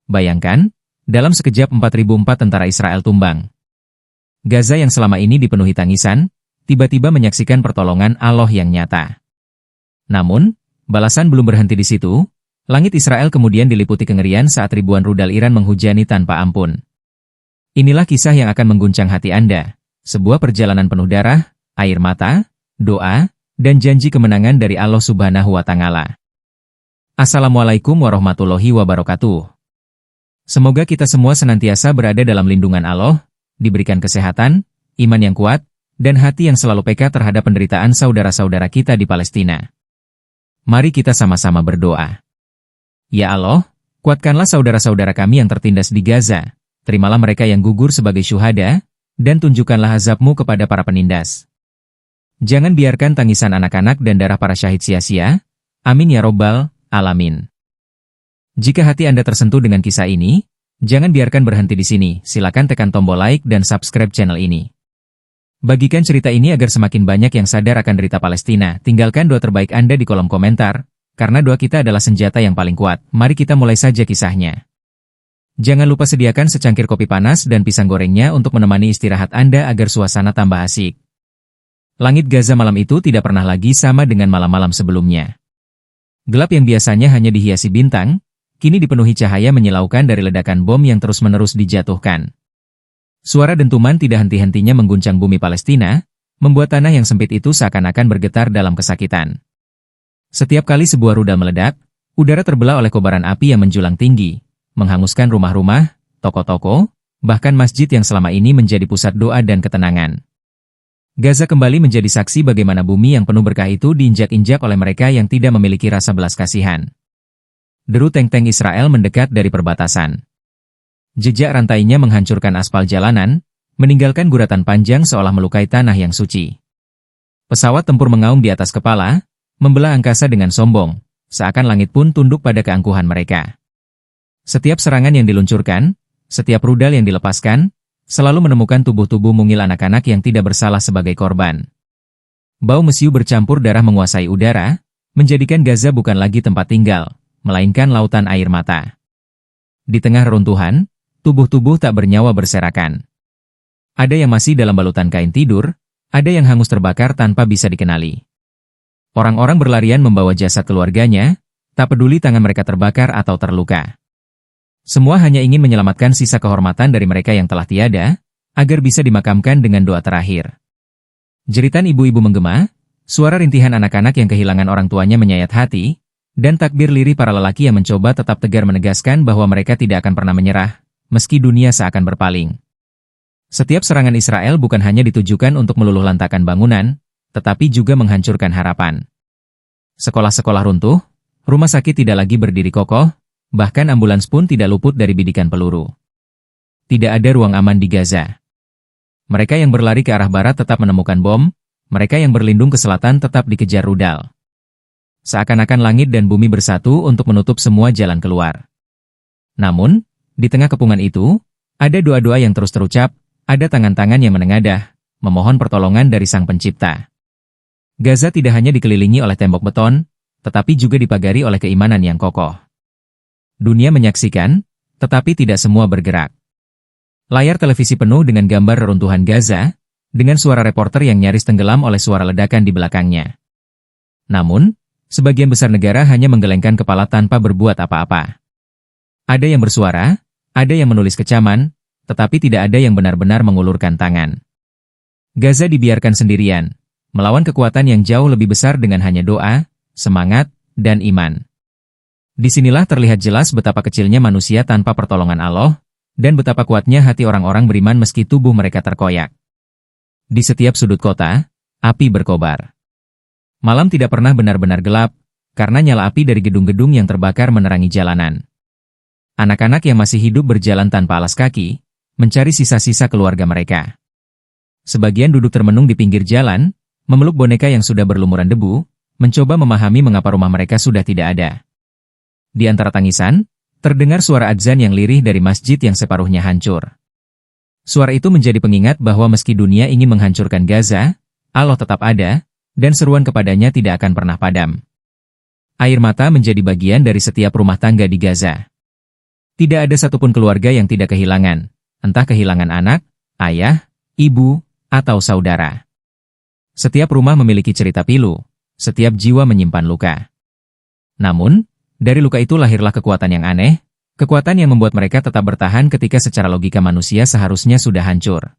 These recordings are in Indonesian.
Bayangkan, dalam sekejap 4.004 tentara Israel tumbang. Gaza yang selama ini dipenuhi tangisan, tiba-tiba menyaksikan pertolongan Allah yang nyata. Namun, balasan belum berhenti di situ. Langit Israel kemudian diliputi kengerian saat ribuan rudal Iran menghujani tanpa ampun. Inilah kisah yang akan mengguncang hati Anda. Sebuah perjalanan penuh darah, air mata, doa, dan janji kemenangan dari Allah Subhanahu wa Ta'ala. Assalamualaikum warahmatullahi wabarakatuh. Semoga kita semua senantiasa berada dalam lindungan Allah, diberikan kesehatan, iman yang kuat, dan hati yang selalu peka terhadap penderitaan saudara-saudara kita di Palestina. Mari kita sama-sama berdoa. Ya Allah, kuatkanlah saudara-saudara kami yang tertindas di Gaza, terimalah mereka yang gugur sebagai syuhada, dan tunjukkanlah azab-Mu kepada para penindas. Jangan biarkan tangisan anak-anak dan darah para syahid sia-sia. Amin ya Robbal Alamin. Jika hati Anda tersentuh dengan kisah ini, jangan biarkan berhenti di sini, silakan tekan tombol like dan subscribe channel ini. Bagikan cerita ini agar semakin banyak yang sadar akan derita Palestina. Tinggalkan doa terbaik Anda di kolom komentar, karena doa kita adalah senjata yang paling kuat. Mari kita mulai saja kisahnya. Jangan lupa sediakan secangkir kopi panas dan pisang gorengnya untuk menemani istirahat Anda agar suasana tambah asik. Langit Gaza malam itu tidak pernah lagi sama dengan malam-malam sebelumnya. Gelap yang biasanya hanya dihiasi bintang, kini dipenuhi cahaya menyilaukan dari ledakan bom yang terus-menerus dijatuhkan. Suara dentuman tidak henti-hentinya mengguncang bumi Palestina, membuat tanah yang sempit itu seakan-akan bergetar dalam kesakitan. Setiap kali sebuah rudal meledak, udara terbelah oleh kobaran api yang menjulang tinggi, menghanguskan rumah-rumah, toko-toko, bahkan masjid yang selama ini menjadi pusat doa dan ketenangan. Gaza kembali menjadi saksi bagaimana bumi yang penuh berkah itu diinjak-injak oleh mereka yang tidak memiliki rasa belas kasihan. Deru tank-tank Israel mendekat dari perbatasan. Jejak rantainya menghancurkan aspal jalanan, meninggalkan guratan panjang seolah melukai tanah yang suci. Pesawat tempur mengaum di atas kepala, membelah angkasa dengan sombong, seakan langit pun tunduk pada keangkuhan mereka. Setiap serangan yang diluncurkan, setiap rudal yang dilepaskan, selalu menemukan tubuh-tubuh mungil anak-anak yang tidak bersalah sebagai korban. Bau mesiu bercampur darah menguasai udara, menjadikan Gaza bukan lagi tempat tinggal, melainkan lautan air mata. Di tengah reruntuhan, tubuh-tubuh tak bernyawa berserakan. Ada yang masih dalam balutan kain tidur, ada yang hangus terbakar tanpa bisa dikenali. Orang-orang berlarian membawa jasad keluarganya, tak peduli tangan mereka terbakar atau terluka. Semua hanya ingin menyelamatkan sisa kehormatan dari mereka yang telah tiada, agar bisa dimakamkan dengan doa terakhir. Jeritan ibu-ibu menggema, suara rintihan anak-anak yang kehilangan orang tuanya menyayat hati, dan takbir lirih para lelaki yang mencoba tetap tegar menegaskan bahwa mereka tidak akan pernah menyerah, meski dunia seakan berpaling. Setiap serangan Israel bukan hanya ditujukan untuk meluluhlantakkan bangunan, tetapi juga menghancurkan harapan. Sekolah-sekolah runtuh, rumah sakit tidak lagi berdiri kokoh, bahkan ambulans pun tidak luput dari bidikan peluru. Tidak ada ruang aman di Gaza. Mereka yang berlari ke arah barat tetap menemukan bom, mereka yang berlindung ke selatan tetap dikejar rudal. Seakan-akan langit dan bumi bersatu untuk menutup semua jalan keluar. Namun, di tengah kepungan itu, ada doa-doa yang terus terucap, ada tangan-tangan yang menengadah, memohon pertolongan dari Sang Pencipta. Gaza tidak hanya dikelilingi oleh tembok beton, tetapi juga dipagari oleh keimanan yang kokoh. Dunia menyaksikan, tetapi tidak semua bergerak. Layar televisi penuh dengan gambar reruntuhan Gaza, dengan suara reporter yang nyaris tenggelam oleh suara ledakan di belakangnya. Namun, sebagian besar negara hanya menggelengkan kepala tanpa berbuat apa-apa. Ada yang bersuara, ada yang menulis kecaman, tetapi tidak ada yang benar-benar mengulurkan tangan. Gaza dibiarkan sendirian, melawan kekuatan yang jauh lebih besar dengan hanya doa, semangat, dan iman. Disinilah terlihat jelas betapa kecilnya manusia tanpa pertolongan Allah, dan betapa kuatnya hati orang-orang beriman meski tubuh mereka terkoyak. Di setiap sudut kota, api berkobar. Malam tidak pernah benar-benar gelap, karena nyala api dari gedung-gedung yang terbakar menerangi jalanan. Anak-anak yang masih hidup berjalan tanpa alas kaki, mencari sisa-sisa keluarga mereka. Sebagian duduk termenung di pinggir jalan, memeluk boneka yang sudah berlumuran debu, mencoba memahami mengapa rumah mereka sudah tidak ada. Di antara tangisan, terdengar suara adzan yang lirih dari masjid yang separuhnya hancur. Suara itu menjadi pengingat bahwa meski dunia ingin menghancurkan Gaza, Allah tetap ada, dan seruan kepadanya tidak akan pernah padam. Air mata menjadi bagian dari setiap rumah tangga di Gaza. Tidak ada satupun keluarga yang tidak kehilangan, entah kehilangan anak, ayah, ibu, atau saudara. Setiap rumah memiliki cerita pilu, setiap jiwa menyimpan luka. Namun, dari luka itu lahirlah kekuatan yang aneh, kekuatan yang membuat mereka tetap bertahan ketika secara logika manusia seharusnya sudah hancur.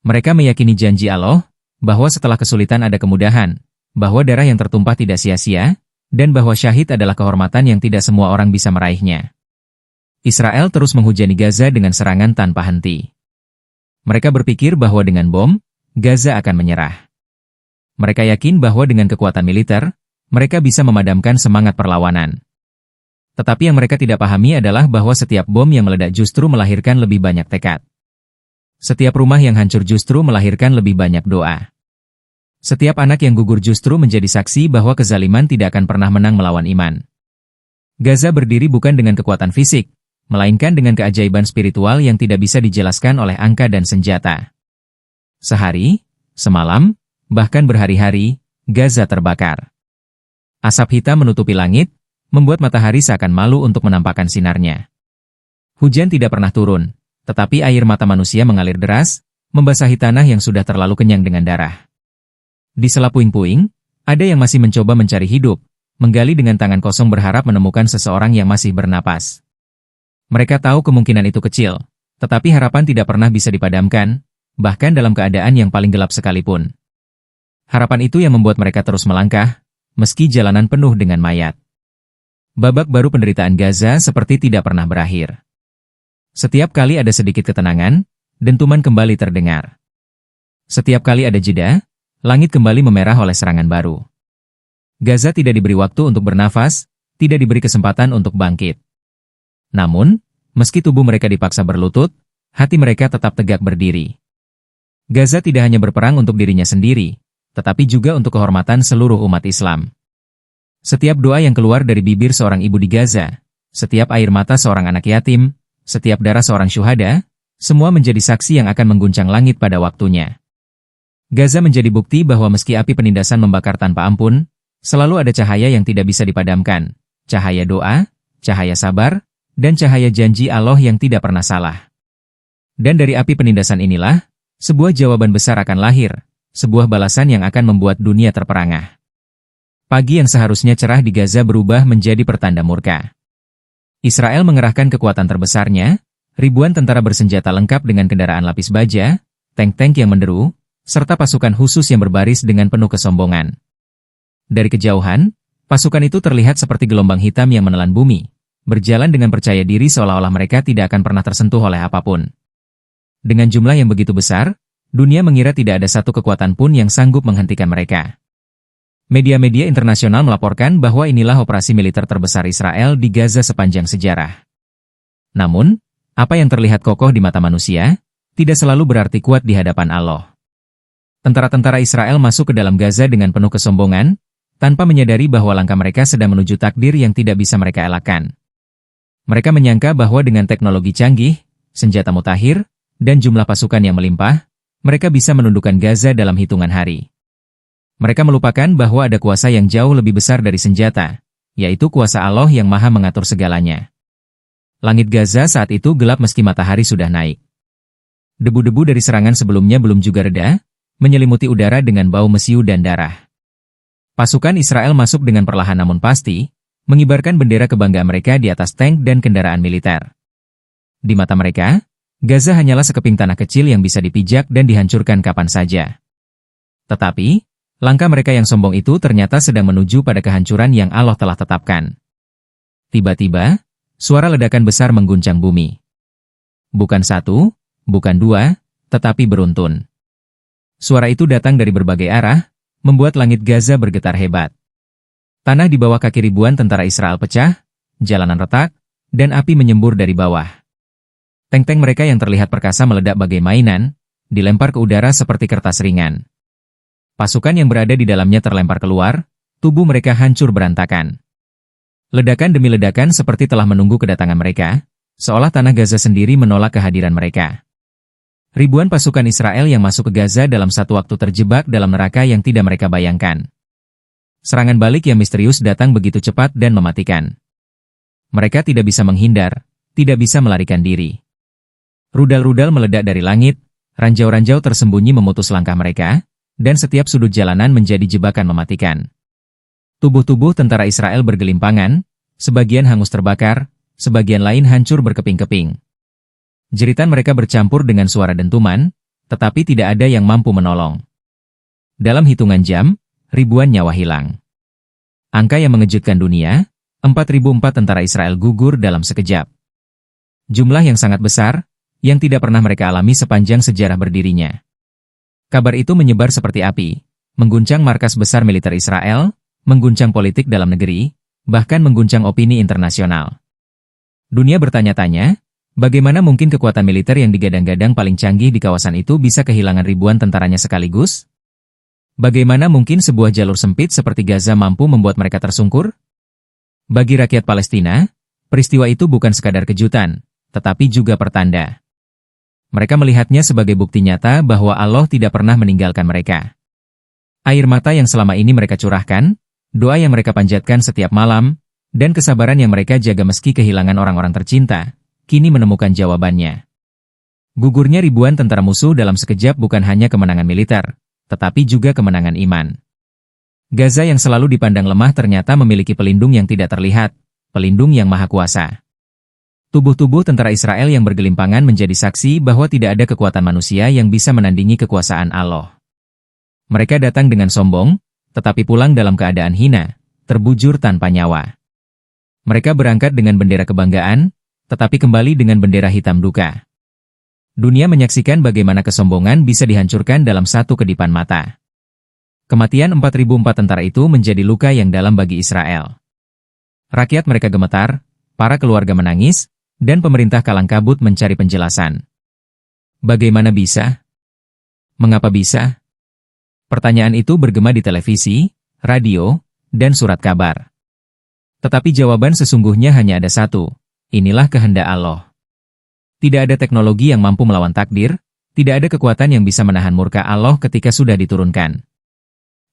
Mereka meyakini janji Allah, bahwa setelah kesulitan ada kemudahan, bahwa darah yang tertumpah tidak sia-sia, dan bahwa syahid adalah kehormatan yang tidak semua orang bisa meraihnya. Israel terus menghujani Gaza dengan serangan tanpa henti. Mereka berpikir bahwa dengan bom, Gaza akan menyerah. Mereka yakin bahwa dengan kekuatan militer, mereka bisa memadamkan semangat perlawanan. Tetapi yang mereka tidak pahami adalah bahwa setiap bom yang meledak justru melahirkan lebih banyak tekad. Setiap rumah yang hancur justru melahirkan lebih banyak doa. Setiap anak yang gugur justru menjadi saksi bahwa kezaliman tidak akan pernah menang melawan iman. Gaza berdiri bukan dengan kekuatan fisik, melainkan dengan keajaiban spiritual yang tidak bisa dijelaskan oleh angka dan senjata. Sehari, semalam, bahkan berhari-hari, Gaza terbakar. Asap hitam menutupi langit, membuat matahari seakan malu untuk menampakkan sinarnya. Hujan tidak pernah turun, tetapi air mata manusia mengalir deras, membasahi tanah yang sudah terlalu kenyang dengan darah. Di sela puing-puing, ada yang masih mencoba mencari hidup, menggali dengan tangan kosong berharap menemukan seseorang yang masih bernapas. Mereka tahu kemungkinan itu kecil, tetapi harapan tidak pernah bisa dipadamkan, bahkan dalam keadaan yang paling gelap sekalipun. Harapan itu yang membuat mereka terus melangkah, meski jalanan penuh dengan mayat. Babak baru penderitaan Gaza seperti tidak pernah berakhir. Setiap kali ada sedikit ketenangan, dentuman kembali terdengar. Setiap kali ada jeda, langit kembali memerah oleh serangan baru. Gaza tidak diberi waktu untuk bernafas, tidak diberi kesempatan untuk bangkit. Namun, meski tubuh mereka dipaksa berlutut, hati mereka tetap tegak berdiri. Gaza tidak hanya berperang untuk dirinya sendiri, tetapi juga untuk kehormatan seluruh umat Islam. Setiap doa yang keluar dari bibir seorang ibu di Gaza, setiap air mata seorang anak yatim, setiap darah seorang syuhada, semua menjadi saksi yang akan mengguncang langit pada waktunya. Gaza menjadi bukti bahwa meski api penindasan membakar tanpa ampun, selalu ada cahaya yang tidak bisa dipadamkan, cahaya doa, cahaya sabar, dan cahaya janji Allah yang tidak pernah salah. Dan dari api penindasan inilah, sebuah jawaban besar akan lahir, sebuah balasan yang akan membuat dunia terperangah. Pagi yang seharusnya cerah di Gaza berubah menjadi pertanda murka. Israel mengerahkan kekuatan terbesarnya, ribuan tentara bersenjata lengkap dengan kendaraan lapis baja, tank-tank yang menderu, serta pasukan khusus yang berbaris dengan penuh kesombongan. Dari kejauhan, pasukan itu terlihat seperti gelombang hitam yang menelan bumi, berjalan dengan percaya diri seolah-olah mereka tidak akan pernah tersentuh oleh apapun. Dengan jumlah yang begitu besar, dunia mengira tidak ada satu kekuatan pun yang sanggup menghentikan mereka. Media-media internasional melaporkan bahwa inilah operasi militer terbesar Israel di Gaza sepanjang sejarah. Namun, apa yang terlihat kokoh di mata manusia, tidak selalu berarti kuat di hadapan Allah. Tentara-tentara Israel masuk ke dalam Gaza dengan penuh kesombongan, tanpa menyadari bahwa langkah mereka sedang menuju takdir yang tidak bisa mereka elakkan. Mereka menyangka bahwa dengan teknologi canggih, senjata mutakhir, dan jumlah pasukan yang melimpah, mereka bisa menundukkan Gaza dalam hitungan hari. Mereka melupakan bahwa ada kuasa yang jauh lebih besar dari senjata, yaitu kuasa Allah yang maha mengatur segalanya. Langit Gaza saat itu gelap meski matahari sudah naik. Debu-debu dari serangan sebelumnya belum juga reda, menyelimuti udara dengan bau mesiu dan darah. Pasukan Israel masuk dengan perlahan namun pasti, mengibarkan bendera kebanggaan mereka di atas tank dan kendaraan militer. Di mata mereka, Gaza hanyalah sekeping tanah kecil yang bisa dipijak dan dihancurkan kapan saja. Tetapi, langkah mereka yang sombong itu ternyata sedang menuju pada kehancuran yang Allah telah tetapkan. Tiba-tiba, suara ledakan besar mengguncang bumi. Bukan satu, bukan dua, tetapi beruntun. Suara itu datang dari berbagai arah, membuat langit Gaza bergetar hebat. Tanah di bawah kaki ribuan tentara Israel pecah, jalanan retak, dan api menyembur dari bawah. Tank-tank mereka yang terlihat perkasa meledak bagai mainan, dilempar ke udara seperti kertas ringan. Pasukan yang berada di dalamnya terlempar keluar, tubuh mereka hancur berantakan. Ledakan demi ledakan seperti telah menunggu kedatangan mereka, seolah tanah Gaza sendiri menolak kehadiran mereka. Ribuan pasukan Israel yang masuk ke Gaza dalam satu waktu terjebak dalam neraka yang tidak mereka bayangkan. Serangan balik yang misterius datang begitu cepat dan mematikan. Mereka tidak bisa menghindar, tidak bisa melarikan diri. Rudal-rudal meledak dari langit, ranjau-ranjau tersembunyi memutus langkah mereka, dan setiap sudut jalanan menjadi jebakan mematikan. Tubuh-tubuh tentara Israel bergelimpangan, sebagian hangus terbakar, sebagian lain hancur berkeping-keping. Jeritan mereka bercampur dengan suara dentuman, tetapi tidak ada yang mampu menolong. Dalam hitungan jam, ribuan nyawa hilang. Angka yang mengejutkan dunia, 4.004 tentara Israel gugur dalam sekejap. Jumlah yang sangat besar, yang tidak pernah mereka alami sepanjang sejarah berdirinya. Kabar itu menyebar seperti api, mengguncang markas besar militer Israel, mengguncang politik dalam negeri, bahkan mengguncang opini internasional. Dunia bertanya-tanya, bagaimana mungkin kekuatan militer yang digadang-gadang paling canggih di kawasan itu bisa kehilangan ribuan tentaranya sekaligus? Bagaimana mungkin sebuah jalur sempit seperti Gaza mampu membuat mereka tersungkur? Bagi rakyat Palestina, peristiwa itu bukan sekadar kejutan, tetapi juga pertanda. Mereka melihatnya sebagai bukti nyata bahwa Allah tidak pernah meninggalkan mereka. Air mata yang selama ini mereka curahkan, doa yang mereka panjatkan setiap malam, dan kesabaran yang mereka jaga meski kehilangan orang-orang tercinta, kini menemukan jawabannya. Gugurnya ribuan tentara musuh dalam sekejap bukan hanya kemenangan militer, tetapi juga kemenangan iman. Gaza yang selalu dipandang lemah ternyata memiliki pelindung yang tidak terlihat, pelindung yang maha kuasa. Tubuh-tubuh tentara Israel yang bergelimpangan menjadi saksi bahwa tidak ada kekuatan manusia yang bisa menandingi kekuasaan Allah. Mereka datang dengan sombong, tetapi pulang dalam keadaan hina, terbujur tanpa nyawa. Mereka berangkat dengan bendera kebanggaan, tetapi kembali dengan bendera hitam duka. Dunia menyaksikan bagaimana kesombongan bisa dihancurkan dalam satu kedipan mata. Kematian 4.004 tentara itu menjadi luka yang dalam bagi Israel. Rakyat mereka gemetar, para keluarga menangis, dan pemerintah kalang kabut mencari penjelasan. Bagaimana bisa? Mengapa bisa? Pertanyaan itu bergema di televisi, radio, dan surat kabar. Tetapi jawaban sesungguhnya hanya ada satu, inilah kehendak Allah. Tidak ada teknologi yang mampu melawan takdir, tidak ada kekuatan yang bisa menahan murka Allah ketika sudah diturunkan.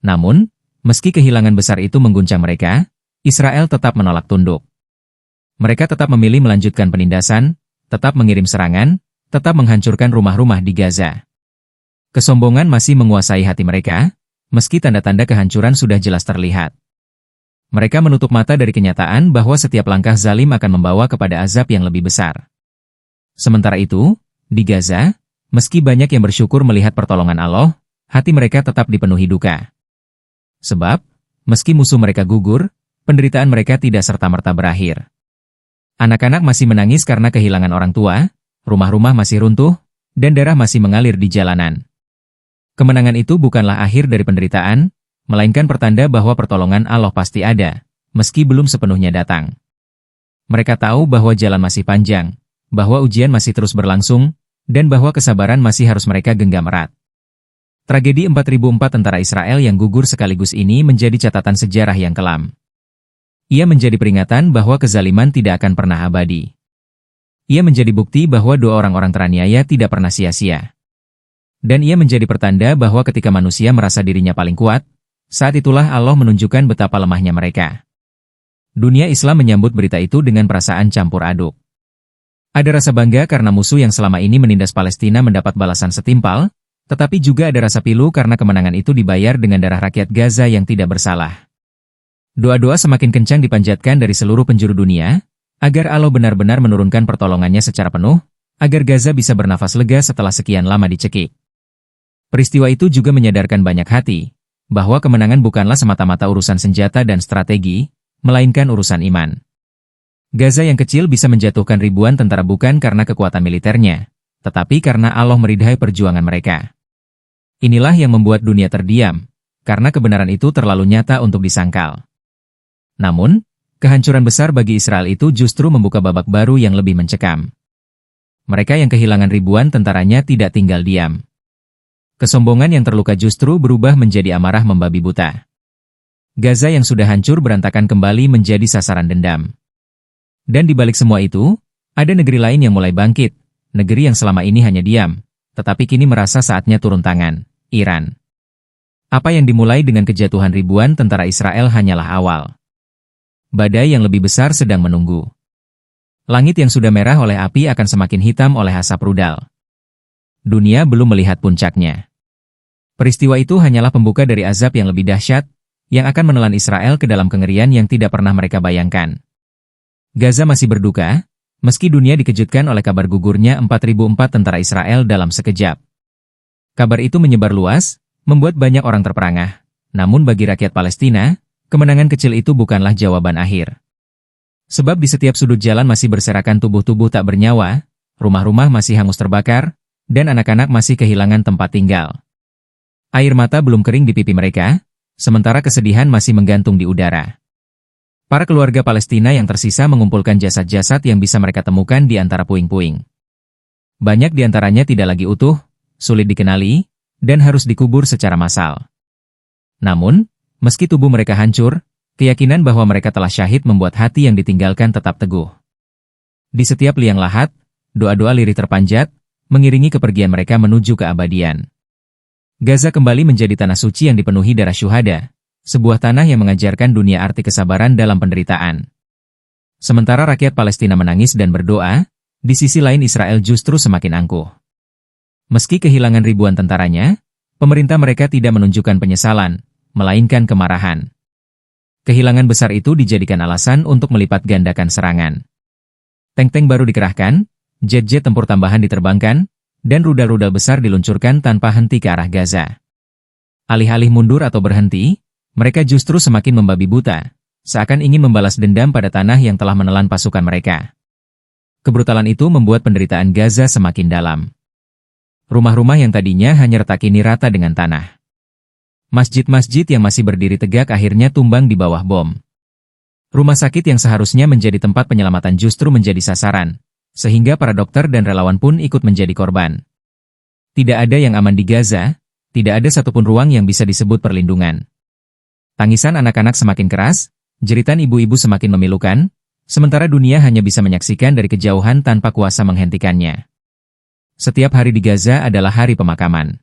Namun, meski kehilangan besar itu mengguncang mereka, Israel tetap menolak tunduk. Mereka tetap memilih melanjutkan penindasan, tetap mengirim serangan, tetap menghancurkan rumah-rumah di Gaza. Kesombongan masih menguasai hati mereka, meski tanda-tanda kehancuran sudah jelas terlihat. Mereka menutup mata dari kenyataan bahwa setiap langkah zalim akan membawa kepada azab yang lebih besar. Sementara itu, di Gaza, meski banyak yang bersyukur melihat pertolongan Allah, hati mereka tetap dipenuhi duka. Sebab, meski musuh mereka gugur, penderitaan mereka tidak serta-merta berakhir. Anak-anak masih menangis karena kehilangan orang tua, rumah-rumah masih runtuh, dan darah masih mengalir di jalanan. Kemenangan itu bukanlah akhir dari penderitaan, melainkan pertanda bahwa pertolongan Allah pasti ada, meski belum sepenuhnya datang. Mereka tahu bahwa jalan masih panjang, bahwa ujian masih terus berlangsung, dan bahwa kesabaran masih harus mereka genggam erat. Tragedi 4.004 tentara Israel yang gugur sekaligus ini menjadi catatan sejarah yang kelam. Ia menjadi peringatan bahwa kezaliman tidak akan pernah abadi. Ia menjadi bukti bahwa doa orang-orang teraniaya tidak pernah sia-sia. Dan ia menjadi pertanda bahwa ketika manusia merasa dirinya paling kuat, saat itulah Allah menunjukkan betapa lemahnya mereka. Dunia Islam menyambut berita itu dengan perasaan campur aduk. Ada rasa bangga karena musuh yang selama ini menindas Palestina mendapat balasan setimpal, tetapi juga ada rasa pilu karena kemenangan itu dibayar dengan darah rakyat Gaza yang tidak bersalah. Doa-doa semakin kencang dipanjatkan dari seluruh penjuru dunia, agar Allah benar-benar menurunkan pertolongannya secara penuh, agar Gaza bisa bernafas lega setelah sekian lama dicekik. Peristiwa itu juga menyadarkan banyak hati, bahwa kemenangan bukanlah semata-mata urusan senjata dan strategi, melainkan urusan iman. Gaza yang kecil bisa menjatuhkan ribuan tentara bukan karena kekuatan militernya, tetapi karena Allah meridhai perjuangan mereka. Inilah yang membuat dunia terdiam, karena kebenaran itu terlalu nyata untuk disangkal. Namun, kehancuran besar bagi Israel itu justru membuka babak baru yang lebih mencekam. Mereka yang kehilangan ribuan tentaranya tidak tinggal diam. Kesombongan yang terluka justru berubah menjadi amarah membabi buta. Gaza yang sudah hancur berantakan kembali menjadi sasaran dendam. Dan di balik semua itu, ada negeri lain yang mulai bangkit, negeri yang selama ini hanya diam, tetapi kini merasa saatnya turun tangan, Iran. Apa yang dimulai dengan kejatuhan ribuan tentara Israel hanyalah awal. Badai yang lebih besar sedang menunggu. Langit yang sudah merah oleh api akan semakin hitam oleh asap rudal. Dunia belum melihat puncaknya. Peristiwa itu hanyalah pembuka dari azab yang lebih dahsyat, yang akan menelan Israel ke dalam kengerian yang tidak pernah mereka bayangkan. Gaza masih berduka, meski dunia dikejutkan oleh kabar gugurnya 4.004 tentara Israel dalam sekejap. Kabar itu menyebar luas, membuat banyak orang terperangah. Namun bagi rakyat Palestina, kemenangan kecil itu bukanlah jawaban akhir. Sebab di setiap sudut jalan masih berserakan tubuh-tubuh tak bernyawa, rumah-rumah masih hangus terbakar, dan anak-anak masih kehilangan tempat tinggal. Air mata belum kering di pipi mereka, sementara kesedihan masih menggantung di udara. Para keluarga Palestina yang tersisa mengumpulkan jasad-jasad yang bisa mereka temukan di antara puing-puing. Banyak di antaranya tidak lagi utuh, sulit dikenali, dan harus dikubur secara massal. Namun, meski tubuh mereka hancur, keyakinan bahwa mereka telah syahid membuat hati yang ditinggalkan tetap teguh. Di setiap liang lahat, doa-doa lirih terpanjat, mengiringi kepergian mereka menuju keabadian. Gaza kembali menjadi tanah suci yang dipenuhi darah syuhada, sebuah tanah yang mengajarkan dunia arti kesabaran dalam penderitaan. Sementara rakyat Palestina menangis dan berdoa, di sisi lain Israel justru semakin angkuh. Meski kehilangan ribuan tentaranya, pemerintah mereka tidak menunjukkan penyesalan, melainkan kemarahan. Kehilangan besar itu dijadikan alasan untuk melipat gandakan serangan. Tank-tank baru dikerahkan, jet-jet tempur tambahan diterbangkan, dan rudal-rudal besar diluncurkan tanpa henti ke arah Gaza. Alih-alih mundur atau berhenti, mereka justru semakin membabi buta, seakan ingin membalas dendam pada tanah yang telah menelan pasukan mereka. Kebrutalan itu membuat penderitaan Gaza semakin dalam. Rumah-rumah yang tadinya hanya retak kini rata dengan tanah. Masjid-masjid yang masih berdiri tegak akhirnya tumbang di bawah bom. Rumah sakit yang seharusnya menjadi tempat penyelamatan justru menjadi sasaran, sehingga para dokter dan relawan pun ikut menjadi korban. Tidak ada yang aman di Gaza, tidak ada satupun ruang yang bisa disebut perlindungan. Tangisan anak-anak semakin keras, jeritan ibu-ibu semakin memilukan, sementara dunia hanya bisa menyaksikan dari kejauhan tanpa kuasa menghentikannya. Setiap hari di Gaza adalah hari pemakaman.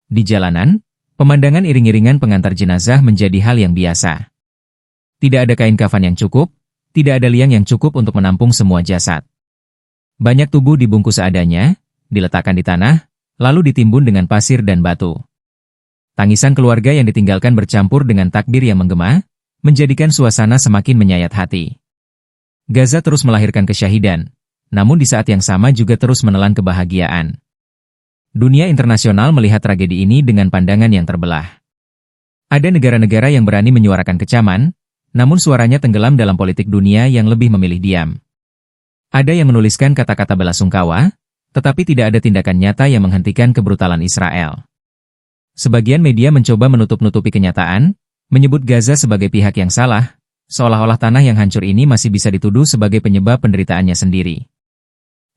Di jalanan, pemandangan iring-iringan pengantar jenazah menjadi hal yang biasa. Tidak ada kain kafan yang cukup, tidak ada liang yang cukup untuk menampung semua jasad. Banyak tubuh dibungkus seadanya, diletakkan di tanah, lalu ditimbun dengan pasir dan batu. Tangisan keluarga yang ditinggalkan bercampur dengan takbir yang menggema, menjadikan suasana semakin menyayat hati. Gaza terus melahirkan kesyahidan, namun di saat yang sama juga terus menelan kebahagiaan. Dunia internasional melihat tragedi ini dengan pandangan yang terbelah. Ada negara-negara yang berani menyuarakan kecaman, namun suaranya tenggelam dalam politik dunia yang lebih memilih diam. Ada yang menuliskan kata-kata belasungkawa, tetapi tidak ada tindakan nyata yang menghentikan kebrutalan Israel. Sebagian media mencoba menutup-nutupi kenyataan, menyebut Gaza sebagai pihak yang salah, seolah-olah tanah yang hancur ini masih bisa dituduh sebagai penyebab penderitaannya sendiri.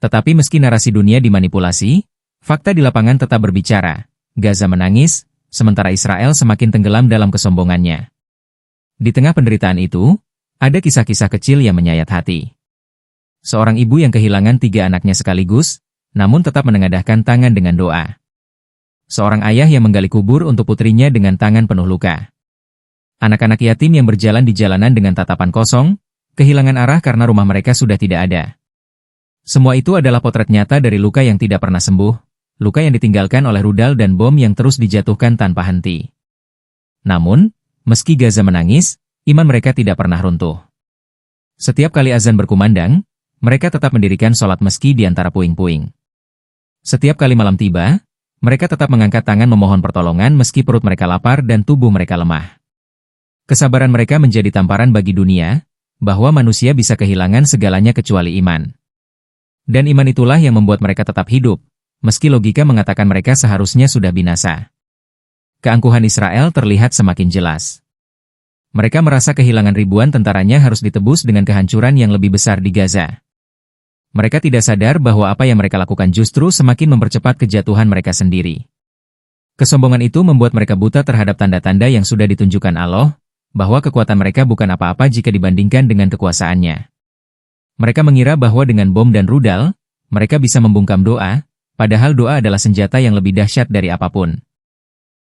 Tetapi meski narasi dunia dimanipulasi, fakta di lapangan tetap berbicara. Gaza menangis, sementara Israel semakin tenggelam dalam kesombongannya. Di tengah penderitaan itu, ada kisah-kisah kecil yang menyayat hati. Seorang ibu yang kehilangan 3 anaknya sekaligus, namun tetap menengadahkan tangan dengan doa. Seorang ayah yang menggali kubur untuk putrinya dengan tangan penuh luka. Anak-anak yatim yang berjalan di jalanan dengan tatapan kosong, kehilangan arah karena rumah mereka sudah tidak ada. Semua itu adalah potret nyata dari luka yang tidak pernah sembuh, luka yang ditinggalkan oleh rudal dan bom yang terus dijatuhkan tanpa henti. Namun, meski Gaza menangis, iman mereka tidak pernah runtuh. Setiap kali azan berkumandang, mereka tetap mendirikan sholat meski di antara puing-puing. Setiap kali malam tiba, mereka tetap mengangkat tangan memohon pertolongan meski perut mereka lapar dan tubuh mereka lemah. Kesabaran mereka menjadi tamparan bagi dunia, bahwa manusia bisa kehilangan segalanya kecuali iman. Dan iman itulah yang membuat mereka tetap hidup, meski logika mengatakan mereka seharusnya sudah binasa. Keangkuhan Israel terlihat semakin jelas. Mereka merasa kehilangan ribuan tentaranya harus ditebus dengan kehancuran yang lebih besar di Gaza. Mereka tidak sadar bahwa apa yang mereka lakukan justru semakin mempercepat kejatuhan mereka sendiri. Kesombongan itu membuat mereka buta terhadap tanda-tanda yang sudah ditunjukkan Allah, bahwa kekuatan mereka bukan apa-apa jika dibandingkan dengan kekuasaannya. Mereka mengira bahwa dengan bom dan rudal, mereka bisa membungkam doa, padahal doa adalah senjata yang lebih dahsyat dari apapun.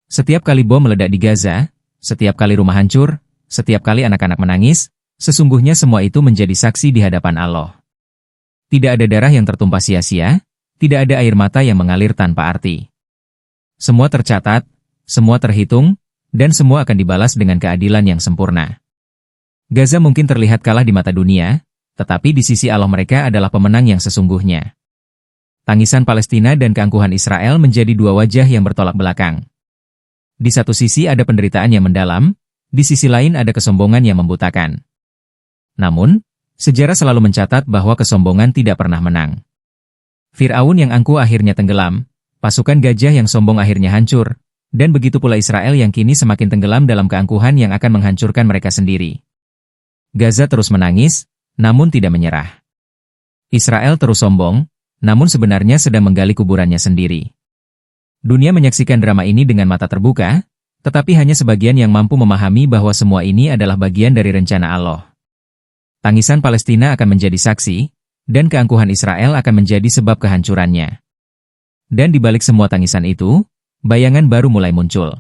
Setiap kali bom meledak di Gaza, setiap kali rumah hancur, setiap kali anak-anak menangis, sesungguhnya semua itu menjadi saksi di hadapan Allah. Tidak ada darah yang tertumpah sia-sia, tidak ada air mata yang mengalir tanpa arti. Semua tercatat, semua terhitung, dan semua akan dibalas dengan keadilan yang sempurna. Gaza mungkin terlihat kalah di mata dunia, tetapi di sisi Allah mereka adalah pemenang yang sesungguhnya. Tangisan Palestina dan keangkuhan Israel menjadi dua wajah yang bertolak belakang. Di satu sisi ada penderitaan yang mendalam, di sisi lain ada kesombongan yang membutakan. Namun, sejarah selalu mencatat bahwa kesombongan tidak pernah menang. Fir'aun yang angkuh akhirnya tenggelam, pasukan gajah yang sombong akhirnya hancur, dan begitu pula Israel yang kini semakin tenggelam dalam keangkuhan yang akan menghancurkan mereka sendiri. Gaza terus menangis, namun tidak menyerah. Israel terus sombong, namun sebenarnya sedang menggali kuburannya sendiri. Dunia menyaksikan drama ini dengan mata terbuka, tetapi hanya sebagian yang mampu memahami bahwa semua ini adalah bagian dari rencana Allah. Tangisan Palestina akan menjadi saksi, dan keangkuhan Israel akan menjadi sebab kehancurannya. Dan di balik semua tangisan itu, bayangan baru mulai muncul.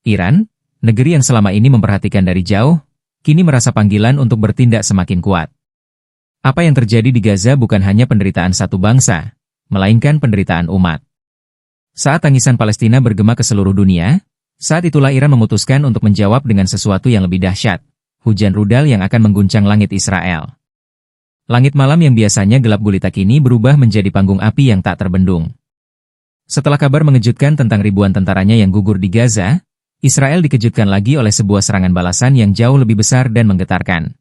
Iran, negeri yang selama ini memperhatikan dari jauh, kini merasa panggilan untuk bertindak semakin kuat. Apa yang terjadi di Gaza bukan hanya penderitaan satu bangsa, melainkan penderitaan umat. Saat tangisan Palestina bergema ke seluruh dunia, saat itulah Iran memutuskan untuk menjawab dengan sesuatu yang lebih dahsyat, hujan rudal yang akan mengguncang langit Israel. Langit malam yang biasanya gelap gulita kini berubah menjadi panggung api yang tak terbendung. Setelah kabar mengejutkan tentang ribuan tentaranya yang gugur di Gaza, Israel dikejutkan lagi oleh sebuah serangan balasan yang jauh lebih besar dan menggetarkan.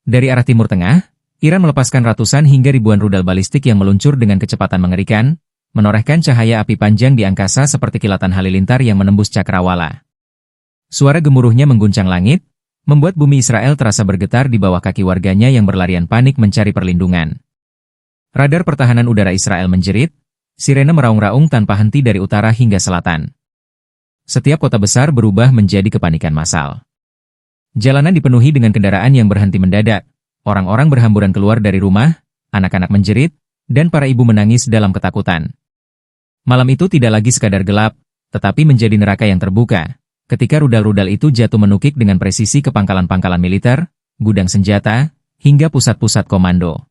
Dari arah Timur Tengah, Iran melepaskan ratusan hingga ribuan rudal balistik yang meluncur dengan kecepatan mengerikan, menorehkan cahaya api panjang di angkasa seperti kilatan halilintar yang menembus cakrawala. Suara gemuruhnya mengguncang langit, membuat bumi Israel terasa bergetar di bawah kaki warganya yang berlarian panik mencari perlindungan. Radar pertahanan udara Israel menjerit, sirene meraung-raung tanpa henti dari utara hingga selatan. Setiap kota besar berubah menjadi kepanikan massal. Jalanan dipenuhi dengan kendaraan yang berhenti mendadak, orang-orang berhamburan keluar dari rumah, anak-anak menjerit, dan para ibu menangis dalam ketakutan. Malam itu tidak lagi sekadar gelap, tetapi menjadi neraka yang terbuka, ketika rudal-rudal itu jatuh menukik dengan presisi ke pangkalan-pangkalan militer, gudang senjata, hingga pusat-pusat komando.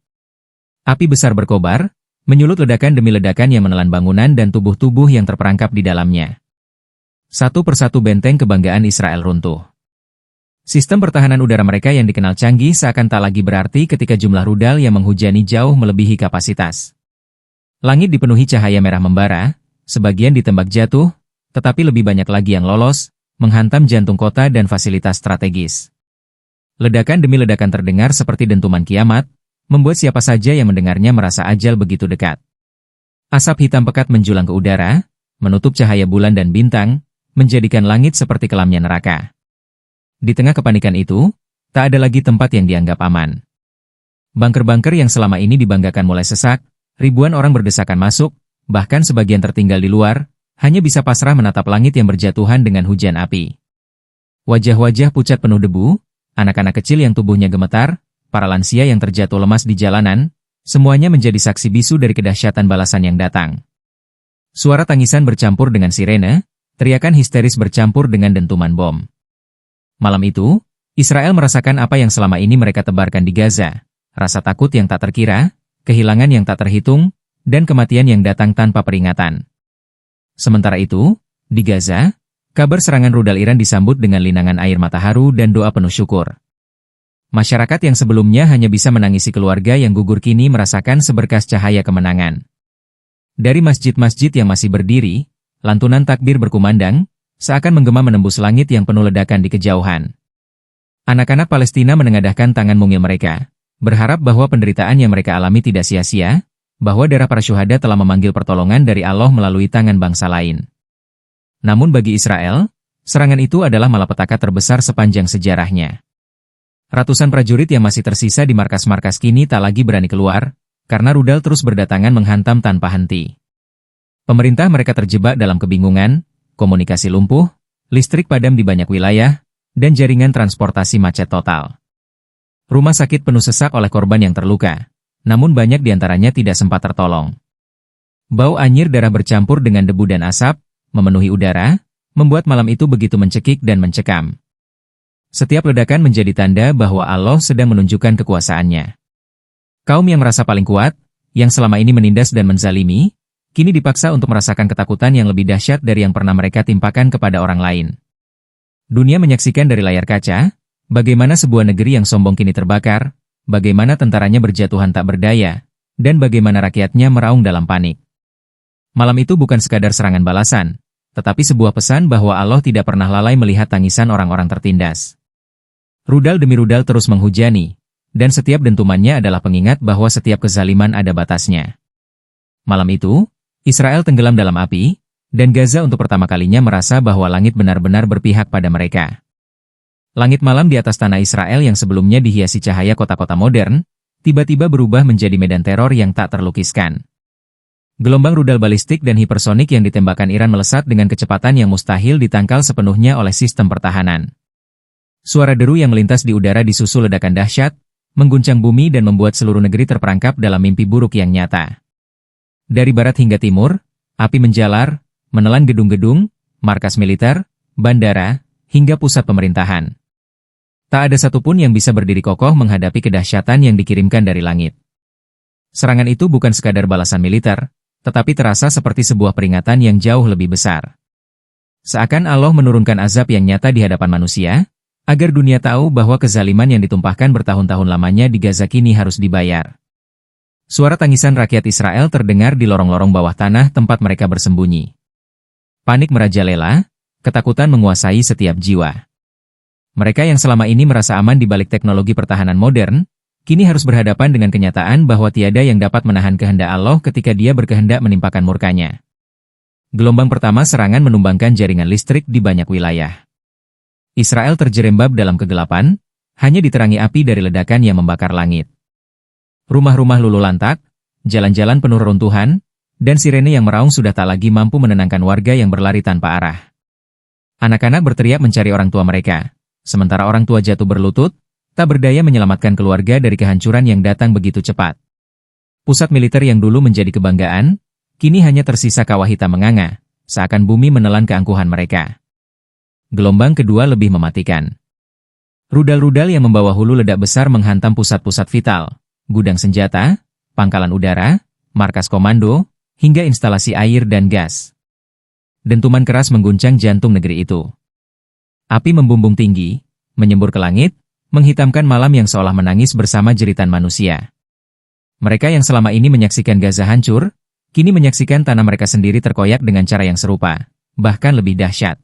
Api besar berkobar, menyulut ledakan demi ledakan yang menelan bangunan dan tubuh-tubuh yang terperangkap di dalamnya. Satu persatu benteng kebanggaan Israel runtuh. Sistem pertahanan udara mereka yang dikenal canggih seakan tak lagi berarti ketika jumlah rudal yang menghujani jauh melebihi kapasitas. Langit dipenuhi cahaya merah membara, sebagian ditembak jatuh, tetapi lebih banyak lagi yang lolos, menghantam jantung kota dan fasilitas strategis. Ledakan demi ledakan terdengar seperti dentuman kiamat, membuat siapa saja yang mendengarnya merasa ajal begitu dekat. Asap hitam pekat menjulang ke udara, menutup cahaya bulan dan bintang, menjadikan langit seperti kelamnya neraka. Di tengah kepanikan itu, tak ada lagi tempat yang dianggap aman. Bunker-bunker yang selama ini dibanggakan mulai sesak, ribuan orang berdesakan masuk, bahkan sebagian tertinggal di luar, hanya bisa pasrah menatap langit yang berjatuhan dengan hujan api. Wajah-wajah pucat penuh debu, anak-anak kecil yang tubuhnya gemetar, para lansia yang terjatuh lemas di jalanan, semuanya menjadi saksi bisu dari kedahsyatan balasan yang datang. Suara tangisan bercampur dengan sirene, teriakan histeris bercampur dengan dentuman bom. Malam itu, Israel merasakan apa yang selama ini mereka tebarkan di Gaza, rasa takut yang tak terkira, kehilangan yang tak terhitung, dan kematian yang datang tanpa peringatan. Sementara itu, di Gaza, kabar serangan rudal Iran disambut dengan linangan air mata haru dan doa penuh syukur. Masyarakat yang sebelumnya hanya bisa menangisi keluarga yang gugur kini merasakan seberkas cahaya kemenangan. Dari masjid-masjid yang masih berdiri, lantunan takbir berkumandang, seakan menggema menembus langit yang penuh ledakan di kejauhan. Anak-anak Palestina menengadahkan tangan mungil mereka, berharap bahwa penderitaan yang mereka alami tidak sia-sia, bahwa darah para syuhada telah memanggil pertolongan dari Allah melalui tangan bangsa lain. Namun bagi Israel, serangan itu adalah malapetaka terbesar sepanjang sejarahnya. Ratusan prajurit yang masih tersisa di markas-markas kini tak lagi berani keluar, karena rudal terus berdatangan menghantam tanpa henti. Pemerintah mereka terjebak dalam kebingungan, komunikasi lumpuh, listrik padam di banyak wilayah, dan jaringan transportasi macet total. Rumah sakit penuh sesak oleh korban yang terluka, namun banyak diantaranya tidak sempat tertolong. Bau anyir darah bercampur dengan debu dan asap, memenuhi udara, membuat malam itu begitu mencekik dan mencekam. Setiap ledakan menjadi tanda bahwa Allah sedang menunjukkan kekuasaannya. Kaum yang merasa paling kuat, yang selama ini menindas dan menzalimi, kini dipaksa untuk merasakan ketakutan yang lebih dahsyat dari yang pernah mereka timpakan kepada orang lain. Dunia menyaksikan dari layar kaca, bagaimana sebuah negeri yang sombong kini terbakar, bagaimana tentaranya berjatuhan tak berdaya, dan bagaimana rakyatnya meraung dalam panik. Malam itu bukan sekadar serangan balasan, tetapi sebuah pesan bahwa Allah tidak pernah lalai melihat tangisan orang-orang tertindas. Rudal demi rudal terus menghujani, dan setiap dentumannya adalah pengingat bahwa setiap kezaliman ada batasnya. Malam itu, Israel tenggelam dalam api, dan Gaza untuk pertama kalinya merasa bahwa langit benar-benar berpihak pada mereka. Langit malam di atas tanah Israel yang sebelumnya dihiasi cahaya kota-kota modern, tiba-tiba berubah menjadi medan teror yang tak terlukiskan. Gelombang rudal balistik dan hipersonik yang ditembakkan Iran melesat dengan kecepatan yang mustahil ditangkal sepenuhnya oleh sistem pertahanan. Suara deru yang melintas di udara disusul ledakan dahsyat, mengguncang bumi dan membuat seluruh negeri terperangkap dalam mimpi buruk yang nyata. Dari barat hingga timur, api menjalar, menelan gedung-gedung, markas militer, bandara, hingga pusat pemerintahan. Tak ada satupun yang bisa berdiri kokoh menghadapi kedahsyatan yang dikirimkan dari langit. Serangan itu bukan sekadar balasan militer, tetapi terasa seperti sebuah peringatan yang jauh lebih besar. Seakan Allah menurunkan azab yang nyata di hadapan manusia, agar dunia tahu bahwa kezaliman yang ditumpahkan bertahun-tahun lamanya di Gaza kini harus dibayar. Suara tangisan rakyat Israel terdengar di lorong-lorong bawah tanah tempat mereka bersembunyi. Panik merajalela, ketakutan menguasai setiap jiwa. Mereka yang selama ini merasa aman di balik teknologi pertahanan modern, kini harus berhadapan dengan kenyataan bahwa tiada yang dapat menahan kehendak Allah ketika Dia berkehendak menimpakan murkanya. Gelombang pertama serangan menumbangkan jaringan listrik di banyak wilayah. Israel terjerembab dalam kegelapan, hanya diterangi api dari ledakan yang membakar langit. Rumah-rumah luluh lantak, jalan-jalan penuh reruntuhan, dan sirene yang meraung sudah tak lagi mampu menenangkan warga yang berlari tanpa arah. Anak-anak berteriak mencari orang tua mereka, sementara orang tua jatuh berlutut, tak berdaya menyelamatkan keluarga dari kehancuran yang datang begitu cepat. Pusat militer yang dulu menjadi kebanggaan, kini hanya tersisa kawah hitam menganga, seakan bumi menelan keangkuhan mereka. Gelombang kedua lebih mematikan. Rudal-rudal yang membawa hulu ledak besar menghantam pusat-pusat vital, gudang senjata, pangkalan udara, markas komando, hingga instalasi air dan gas. Dentuman keras mengguncang jantung negeri itu. Api membumbung tinggi, menyembur ke langit, menghitamkan malam yang seolah menangis bersama jeritan manusia. Mereka yang selama ini menyaksikan Gaza hancur, kini menyaksikan tanah mereka sendiri terkoyak dengan cara yang serupa, bahkan lebih dahsyat.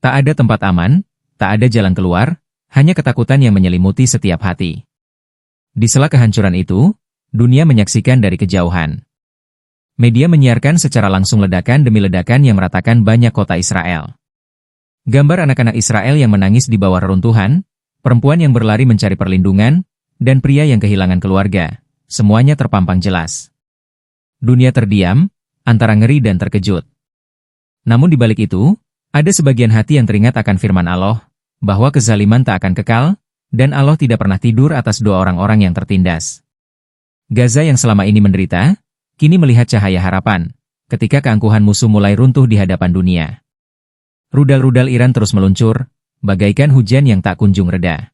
Tak ada tempat aman, tak ada jalan keluar, hanya ketakutan yang menyelimuti setiap hati. Di sela kehancuran itu, dunia menyaksikan dari kejauhan. Media menyiarkan secara langsung ledakan demi ledakan yang meratakan banyak kota Israel. Gambar anak-anak Israel yang menangis di bawah reruntuhan, perempuan yang berlari mencari perlindungan, dan pria yang kehilangan keluarga, semuanya terpampang jelas. Dunia terdiam, antara ngeri dan terkejut. Namun di balik itu, ada sebagian hati yang teringat akan firman Allah, bahwa kezaliman tak akan kekal, dan Allah tidak pernah tidur atas doa orang-orang yang tertindas. Gaza yang selama ini menderita, kini melihat cahaya harapan, ketika keangkuhan musuh mulai runtuh di hadapan dunia. Rudal-rudal Iran terus meluncur, bagaikan hujan yang tak kunjung reda.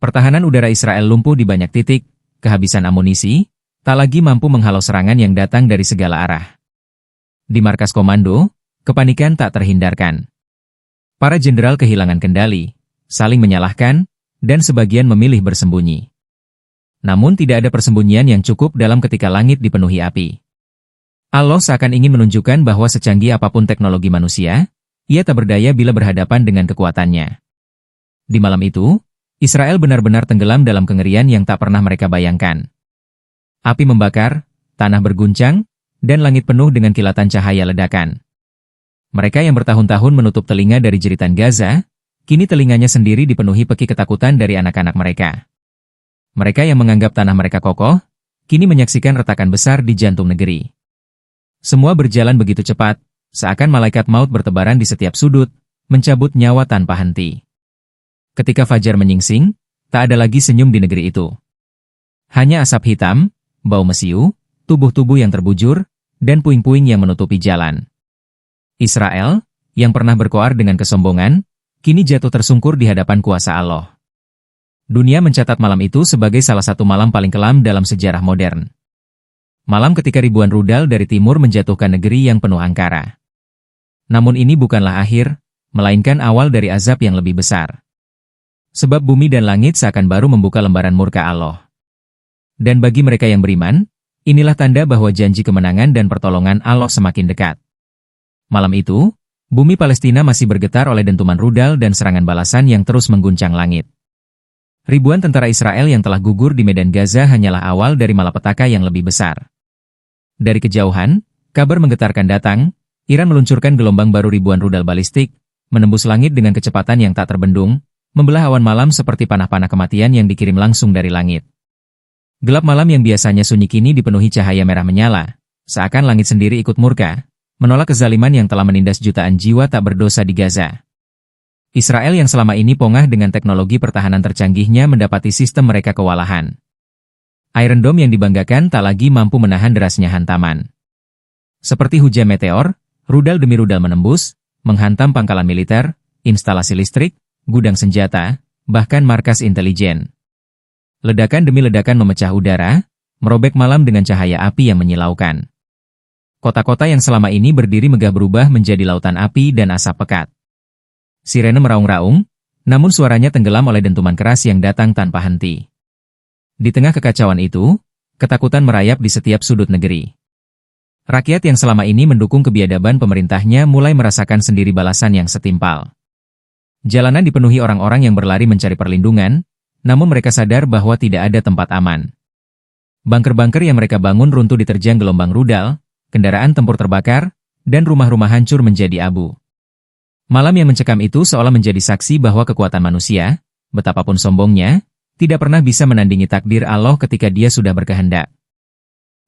Pertahanan udara Israel lumpuh di banyak titik, kehabisan amunisi, tak lagi mampu menghalau serangan yang datang dari segala arah. Di markas komando, kepanikan tak terhindarkan. Para jenderal kehilangan kendali, saling menyalahkan, dan sebagian memilih bersembunyi. Namun tidak ada persembunyian yang cukup dalam ketika langit dipenuhi api. Allah seakan ingin menunjukkan bahwa secanggih apapun teknologi manusia, ia tak berdaya bila berhadapan dengan kekuatannya. Di malam itu, Israel benar-benar tenggelam dalam kengerian yang tak pernah mereka bayangkan. Api membakar, tanah berguncang, dan langit penuh dengan kilatan cahaya ledakan. Mereka yang bertahun-tahun menutup telinga dari jeritan Gaza, kini telinganya sendiri dipenuhi peki ketakutan dari anak-anak mereka. Mereka yang menganggap tanah mereka kokoh, kini menyaksikan retakan besar di jantung negeri. Semua berjalan begitu cepat, seakan malaikat maut bertebaran di setiap sudut, mencabut nyawa tanpa henti. Ketika fajar menyingsing, tak ada lagi senyum di negeri itu. Hanya asap hitam, bau mesiu, tubuh-tubuh yang terbujur, dan puing-puing yang menutupi jalan. Israel, yang pernah berkoar dengan kesombongan, kini jatuh tersungkur di hadapan kuasa Allah. Dunia mencatat malam itu sebagai salah satu malam paling kelam dalam sejarah modern. Malam ketika ribuan rudal dari timur menjatuhkan negeri yang penuh angkara. Namun ini bukanlah akhir, melainkan awal dari azab yang lebih besar. Sebab bumi dan langit seakan baru membuka lembaran murka Allah. Dan bagi mereka yang beriman, inilah tanda bahwa janji kemenangan dan pertolongan Allah semakin dekat. Malam itu, bumi Palestina masih bergetar oleh dentuman rudal dan serangan balasan yang terus mengguncang langit. Ribuan tentara Israel yang telah gugur di medan Gaza hanyalah awal dari malapetaka yang lebih besar. Dari kejauhan, kabar menggetarkan datang, Iran meluncurkan gelombang baru ribuan rudal balistik, menembus langit dengan kecepatan yang tak terbendung, membelah awan malam seperti panah-panah kematian yang dikirim langsung dari langit. Gelap malam yang biasanya sunyi kini dipenuhi cahaya merah menyala, seakan langit sendiri ikut murka, menolak kezaliman yang telah menindas jutaan jiwa tak berdosa di Gaza. Israel yang selama ini pongah dengan teknologi pertahanan tercanggihnya mendapati sistem mereka kewalahan. Iron Dome yang dibanggakan tak lagi mampu menahan derasnya hantaman. Seperti hujan meteor, rudal demi rudal menembus, menghantam pangkalan militer, instalasi listrik, gudang senjata, bahkan markas intelijen. Ledakan demi ledakan memecah udara, merobek malam dengan cahaya api yang menyilaukan. Kota-kota yang selama ini berdiri megah berubah menjadi lautan api dan asap pekat. Sirene meraung-raung, namun suaranya tenggelam oleh dentuman keras yang datang tanpa henti. Di tengah kekacauan itu, ketakutan merayap di setiap sudut negeri. Rakyat yang selama ini mendukung kebiadaban pemerintahnya mulai merasakan sendiri balasan yang setimpal. Jalanan dipenuhi orang-orang yang berlari mencari perlindungan, namun mereka sadar bahwa tidak ada tempat aman. Bunker-bunker yang mereka bangun runtuh diterjang gelombang rudal, kendaraan tempur terbakar, dan rumah-rumah hancur menjadi abu. Malam yang mencekam itu seolah menjadi saksi bahwa kekuatan manusia, betapapun sombongnya, tidak pernah bisa menandingi takdir Allah ketika Dia sudah berkehendak.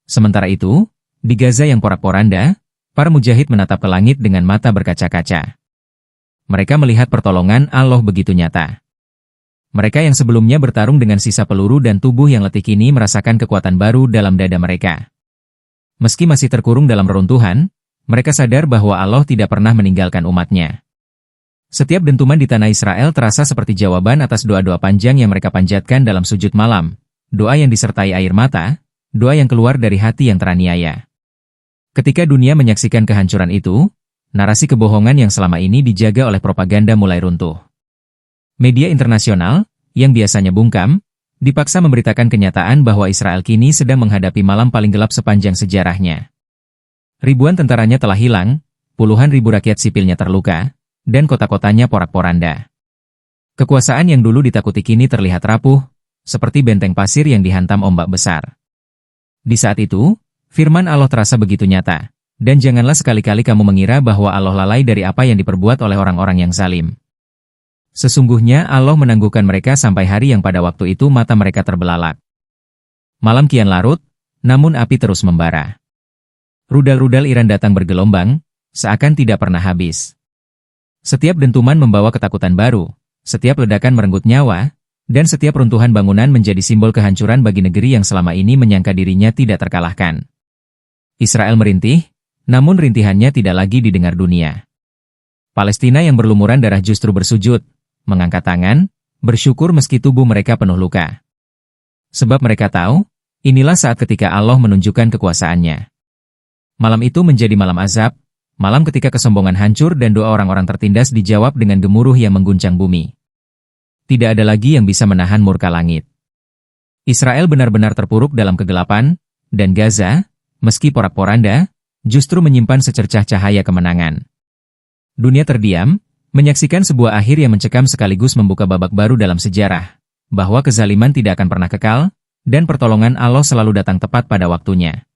Sementara itu, di Gaza yang porak-poranda, para mujahid menatap ke langit dengan mata berkaca-kaca. Mereka melihat pertolongan Allah begitu nyata. Mereka yang sebelumnya bertarung dengan sisa peluru dan tubuh yang letih kini merasakan kekuatan baru dalam dada mereka. Meski masih terkurung dalam reruntuhan, mereka sadar bahwa Allah tidak pernah meninggalkan umatnya. Setiap dentuman di tanah Israel terasa seperti jawaban atas doa-doa panjang yang mereka panjatkan dalam sujud malam, doa yang disertai air mata, doa yang keluar dari hati yang teraniaya. Ketika dunia menyaksikan kehancuran itu, narasi kebohongan yang selama ini dijaga oleh propaganda mulai runtuh. Media internasional, yang biasanya bungkam, dipaksa memberitakan kenyataan bahwa Israel kini sedang menghadapi malam paling gelap sepanjang sejarahnya. Ribuan tentaranya telah hilang, puluhan ribu rakyat sipilnya terluka, dan kota-kotanya porak-poranda. Kekuasaan yang dulu ditakuti kini terlihat rapuh, seperti benteng pasir yang dihantam ombak besar. Di saat itu, firman Allah terasa begitu nyata, dan janganlah sekali-kali kamu mengira bahwa Allah lalai dari apa yang diperbuat oleh orang-orang yang zalim. Sesungguhnya Allah menangguhkan mereka sampai hari yang pada waktu itu mata mereka terbelalak. Malam kian larut, namun api terus membara. Rudal-rudal Iran datang bergelombang, seakan tidak pernah habis. Setiap dentuman membawa ketakutan baru, setiap ledakan merenggut nyawa, dan setiap runtuhan bangunan menjadi simbol kehancuran bagi negeri yang selama ini menyangka dirinya tidak terkalahkan. Israel merintih, namun rintihannya tidak lagi didengar dunia. Palestina yang berlumuran darah justru bersujud, mengangkat tangan, bersyukur meski tubuh mereka penuh luka. Sebab mereka tahu, inilah saat ketika Allah menunjukkan kekuasaannya. Malam itu menjadi malam azab, malam ketika kesombongan hancur dan doa orang-orang tertindas dijawab dengan gemuruh yang mengguncang bumi. Tidak ada lagi yang bisa menahan murka langit. Israel benar-benar terpuruk dalam kegelapan, dan Gaza, meski porak-poranda, justru menyimpan secercah cahaya kemenangan. Dunia terdiam, menyaksikan sebuah akhir yang mencekam sekaligus membuka babak baru dalam sejarah, bahwa kezaliman tidak akan pernah kekal, dan pertolongan Allah selalu datang tepat pada waktunya.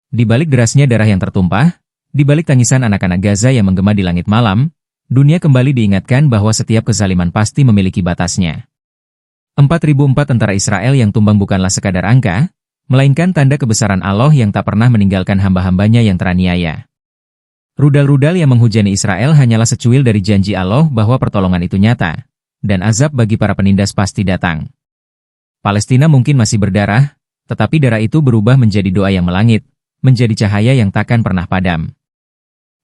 Di balik derasnya darah yang tertumpah, di balik tangisan anak-anak Gaza yang menggema di langit malam, dunia kembali diingatkan bahwa setiap kezaliman pasti memiliki batasnya. 4.004 tentara Israel yang tumbang bukanlah sekadar angka, melainkan tanda kebesaran Allah yang tak pernah meninggalkan hamba-hambanya yang teraniaya. Rudal-rudal yang menghujani Israel hanyalah secuil dari janji Allah bahwa pertolongan itu nyata, dan azab bagi para penindas pasti datang. Palestina mungkin masih berdarah, tetapi darah itu berubah menjadi doa yang melangit, menjadi cahaya yang takkan pernah padam.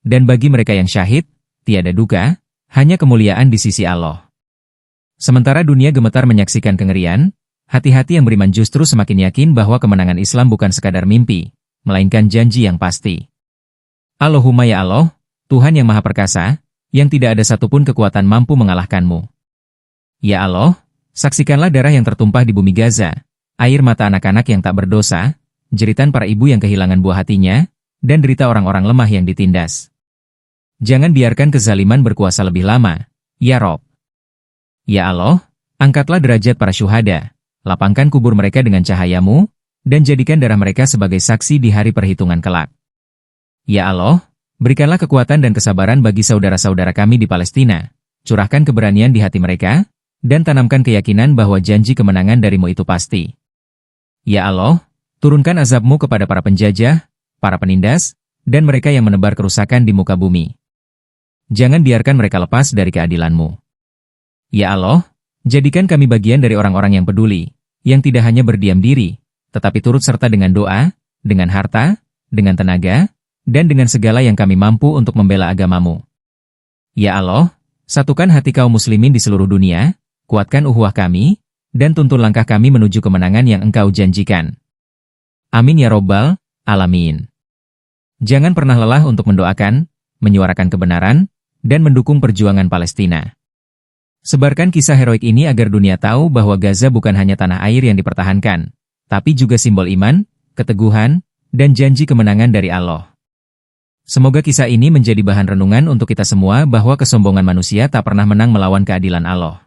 Dan bagi mereka yang syahid, tiada duka, hanya kemuliaan di sisi Allah. Sementara dunia gemetar menyaksikan kengerian, hati-hati yang beriman justru semakin yakin bahwa kemenangan Islam bukan sekadar mimpi, melainkan janji yang pasti. Allahumma ya Allah, Tuhan yang Maha Perkasa, yang tidak ada satupun kekuatan mampu mengalahkanmu. Ya Allah, saksikanlah darah yang tertumpah di bumi Gaza, air mata anak-anak yang tak berdosa, jeritan para ibu yang kehilangan buah hatinya, dan derita orang-orang lemah yang ditindas. Jangan biarkan kezaliman berkuasa lebih lama, ya Rob. Ya Allah, angkatlah derajat para syuhada, lapangkan kubur mereka dengan cahayamu, dan jadikan darah mereka sebagai saksi di hari perhitungan kelak. Ya Allah, berikanlah kekuatan dan kesabaran bagi saudara-saudara kami di Palestina, curahkan keberanian di hati mereka, dan tanamkan keyakinan bahwa janji kemenangan darimu itu pasti. Ya Allah, turunkan azabmu kepada para penjajah, para penindas, dan mereka yang menebar kerusakan di muka bumi. Jangan biarkan mereka lepas dari keadilanmu. Ya Allah, jadikan kami bagian dari orang-orang yang peduli, yang tidak hanya berdiam diri, tetapi turut serta dengan doa, dengan harta, dengan tenaga, dan dengan segala yang kami mampu untuk membela agamamu. Ya Allah, satukan hati kaum muslimin di seluruh dunia, kuatkan ukhuwah kami, dan tuntun langkah kami menuju kemenangan yang Engkau janjikan. Amin ya Rabbal Alamin. Jangan pernah lelah untuk mendoakan, menyuarakan kebenaran, dan mendukung perjuangan Palestina. Sebarkan kisah heroik ini agar dunia tahu bahwa Gaza bukan hanya tanah air yang dipertahankan, tapi juga simbol iman, keteguhan, dan janji kemenangan dari Allah. Semoga kisah ini menjadi bahan renungan untuk kita semua bahwa kesombongan manusia tak pernah menang melawan keadilan Allah.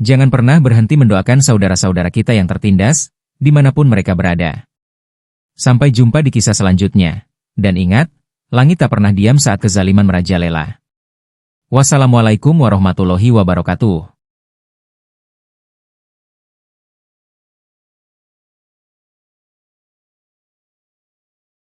Jangan pernah berhenti mendoakan saudara-saudara kita yang tertindas, dimanapun mereka berada. Sampai jumpa di kisah selanjutnya. Dan ingat, langit tak pernah diam saat kezaliman merajalela. Wassalamualaikum warahmatullahi wabarakatuh.